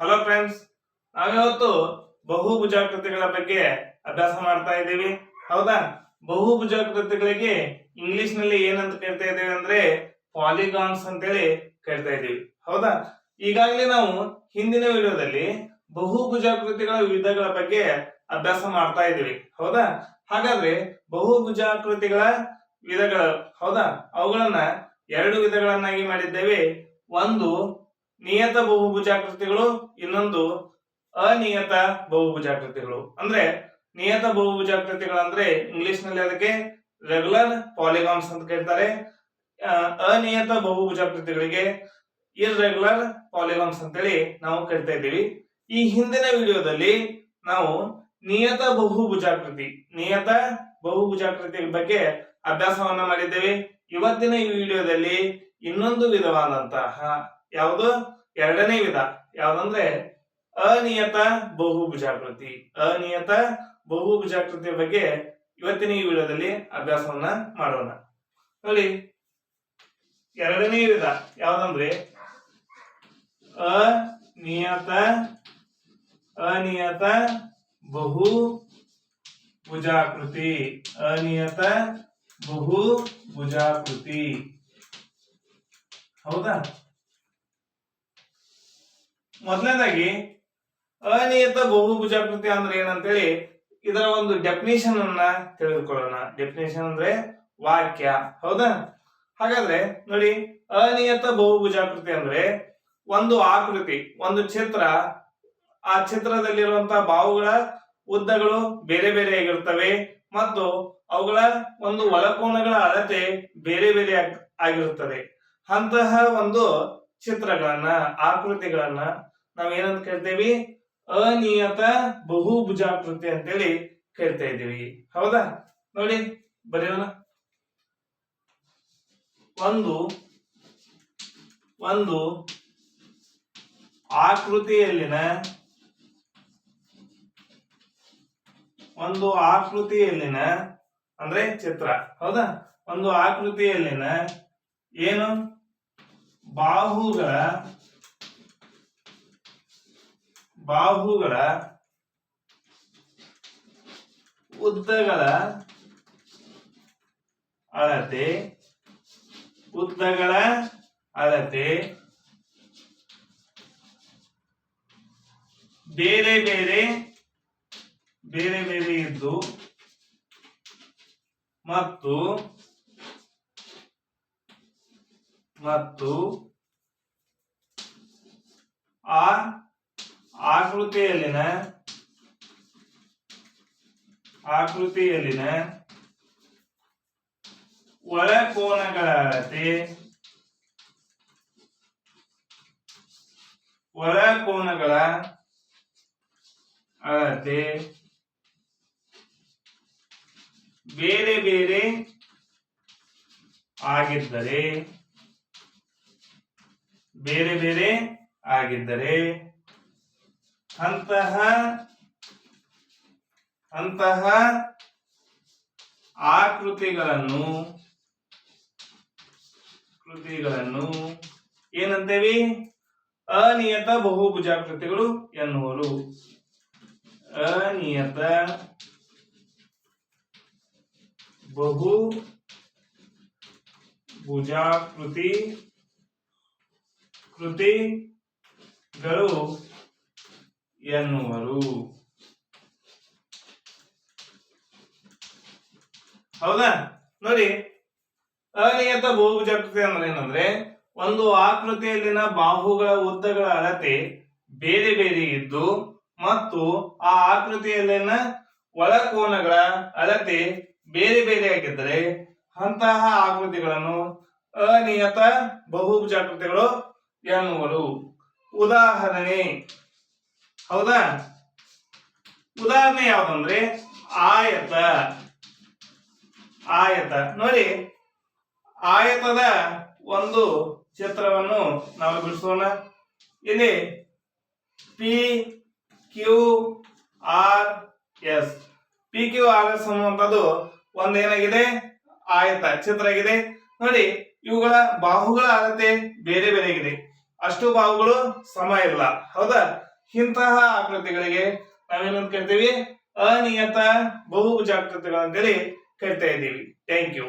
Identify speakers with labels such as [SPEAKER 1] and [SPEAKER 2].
[SPEAKER 1] Hello friends, ನಾವಿವತ್ತು ಬಹುಭುಜಾಕೃತಿಗಳ ಬಗ್ಗೆ ಅಭ್ಯಾಸ ಮಾಡ್ತಾ ಇದ್ದೀವಿ. ಹೌದಾ? ಬಹುಭುಜಾಕೃತಿಗಳಿಗೆ ಇಂಗ್ಲಿಷ್ ನಲ್ಲಿ ಏನಂತ ಕರಿತಾ ಇದ್ದೇವೆ ಅಂದ್ರೆ ಪಾಲಿಗಾನ್ಸ್ ಅಂತೇಳಿ ಕರಿತಾ ಇದ್ದೀವಿ. ಹೌದಾ? ಈಗಾಗಲೇ ನಾವು ಹಿಂದಿನ ವಿಡಿಯೋದಲ್ಲಿ ಬಹುಭುಜಾಕೃತಿಗಳ ವಿಧಗಳ ಬಗ್ಗೆ ಅಭ್ಯಾಸ ಮಾಡ್ತಾ ಇದ್ದೀವಿ. ಹೌದಾ? ಹಾಗಾದ್ರೆ ಬಹುಭುಜಾಕೃತಿಗಳ ವಿಧಗಳು, ಹೌದಾ, ಅವುಗಳನ್ನ ಎರಡು ವಿಧಗಳನ್ನಾಗಿ ಮಾಡಿದ್ದೇವೆ. ಒಂದು ನಿಯತ ಬಹುಭುಜಾಕೃತಿಗಳು, ಇನ್ನೊಂದು ಅನಿಯತ ಬಹುಭುಜಾಕೃತಿಗಳು. ಅಂದ್ರೆ ನಿಯತ ಬಹುಭುಜಾಕೃತಿಗಳಂದ್ರೆ ಇಂಗ್ಲಿಷ್ ನಲ್ಲಿ ಅದಕ್ಕೆ ರೆಗ್ಯುಲರ್ ಪಾಲಿಗಾನ್ಸ್ ಅಂತ ಕರೀತಾರೆ. ಅನಿಯತ ಬಹುಭುಜಾಕೃತಿಗಳಿಗೆ ಇರ್ರೆಗ್ಯುಲರ್ ಪಾಲಿಗಾನ್ಸ್ ಅಂತೇಳಿ ನಾವು ಕರಿತಾ ಇದ್ದೀವಿ. ಈ ಹಿಂದಿನ ವಿಡಿಯೋದಲ್ಲಿ ನಾವು ನಿಯತ ಬಹುಭುಜಾಕೃತಿ ಬಗ್ಗೆ ಅಭ್ಯಾಸವನ್ನ ಮಾಡಿದ್ದೇವೆ. ಇವತ್ತಿನ ಈ ವಿಡಿಯೋದಲ್ಲಿ ಇನ್ನೊಂದು ವಿಧವಾದಂತಹ ಯಾವುದು ಎರಡನೇ ವಿಧ ಯಾವ್ದಂದ್ರೆ ಅನಿಯತ ಬಹುಭುಜಾಕೃತಿಯ ಬಗ್ಗೆ ಇವತ್ತಿನ ಈ ವಿಡಿಯೋದಲ್ಲಿ ಅಭ್ಯಾಸವನ್ನ ಮಾಡೋಣ. ನೋಡಿ, ಎರಡನೇ ವಿಧ ಯಾವ್ದಂದ್ರೆ ಅನಿಯತ ಬಹುಭುಜಾಕೃತಿ. ಹೌದಾ? ಮೊದಲನೇದಾಗಿ ಅನಿಯತ ಬಹುಭುಜಾಕೃತಿ ಅಂದ್ರೆ ಏನಂತೇಳಿ ಇದರ ಒಂದು ಡೆಫಿನಿಷನ್ ಅನ್ನ ತಿಳಿದುಕೊಳ್ಳೋಣ. ಡೆಫಿನಿಷನ್ ಅಂದ್ರೆ ವಾಕ್ಯ. ಹೌದಾ? ಹಾಗಾದ್ರೆ ನೋಡಿ, ಅನಿಯತ ಬಹುಭುಜಾಕೃತಿ ಅಂದ್ರೆ ಒಂದು ಆಕೃತಿ, ಒಂದು ಚಿತ್ರ, ಆ ಚಿತ್ರದಲ್ಲಿರುವಂತಹ ಬಾಹುಗಳ ಉದ್ದಗಳು ಬೇರೆ ಬೇರೆ ಆಗಿರುತ್ತವೆ ಮತ್ತು ಅವುಗಳ ಒಂದು ಒಳಕೋನಗಳ ಅಳತೆ ಬೇರೆ ಬೇರೆ ಆಗಿರುತ್ತದೆ. ಅಂತಹ ಒಂದು ಚಿತ್ರಗಳನ್ನ, ಆಕೃತಿಗಳನ್ನ ನಾವೇನಂತ ಕರಿತೇವಿ? ಅನಿಯತ ಬಹುಭುಜಾಕೃತಿ ಅಂತೇಳಿ ಕರಿತಾ ಇದ್ದೀವಿ. ಹೌದಾ? ನೋಡಿ, ಬರೆಯೋಣ. ಒಂದು ಆಕೃತಿಯಲ್ಲಿನ ಅಂದ್ರೆ ಚಿತ್ರ. ಹೌದಾ? ಒಂದು ಆಕೃತಿಯಲ್ಲಿನ ಏನು ಬಾಹುಗಳ ಉದ್ದಗಳ ಅಳತೆ ಬೇರೆ ಬೇರೆ ಇದ್ದು ಮತ್ತು ಆ ಆಕೃತಿಯಲ್ಲಿನ ಒಳಕೋನಗಳ ಅಳತೆ ಬೇರೆ ಬೇರೆ ಆಗಿದ್ದರೆ ಅಂತಹ ಆಕೃತಿಗಳನ್ನು ಏನಂತೇವಿ? ಅನಿಯತ ಬಹುಭುಜಾಕೃತಿಗಳು ಎನ್ನುವರು. ಅನಿಯತ ಬಹುಭುಜಾಕೃತಿಗಳು ಎನ್ನುವರು. ಹೌದಾ? ನೋಡಿ, ಅನಿಯತ ಬಹುಭುಜಾಕೃತಿ ಅಂದ್ರೆ ಏನಂದ್ರೆ ಒಂದು ಆಕೃತಿಯಲ್ಲಿನ ಬಾಹುಗಳ ಉದ್ದಗಳ ಅಳತೆ ಬೇರೆ ಬೇರೆ ಇದ್ದು ಮತ್ತು ಆ ಆಕೃತಿಯಲ್ಲಿನ ಒಳಕೋನಗಳ ಅಳತೆ ಬೇರೆ ಬೇರೆ ಆಗಿದ್ದರೆ ಅಂತಹ ಆಕೃತಿಗಳನ್ನು ಅನಿಯತ ಬಹುಭುಜಾಕೃತಿಗಳು ಎನ್ನುವರು. ಉದಾಹರಣೆ. ಹೌದಾ? ಉದಾಹರಣೆ ಯಾವ್ದಂದ್ರೆ ಆಯತ. ನೋಡಿ, ಆಯತದ ಒಂದು ಚಿತ್ರವನ್ನು ನಾವು ಬಿಡಿಸೋಣ. ಇಲ್ಲಿ PQRS ಅನ್ನುವಂಥದ್ದು ಒಂದೇನಾಗಿದೆ? ಆಯತ ಚಿತ್ರ ಆಗಿದೆ. ನೋಡಿ, ಇವುಗಳ ಬಾಹುಗಳ ಅಳತೆ ಬೇರೆ ಬೇರೆ ಇದೆ. ಅಷ್ಟು ಬಾಹುಗಳು ಸಮ ಇಲ್ಲ. ಹೌದಾ? ಇಂತಹ ಆಕೃತಿಗಳಿಗೆ ನಾವೇನಂತ ಕರಿತೀವಿ? ಅನಿಯತ ಬಹುಭುಜಾಕೃತಿಗಳಂತೇಳಿ ಕರಿತಾ ಇದ್ದೀವಿ. Thank you.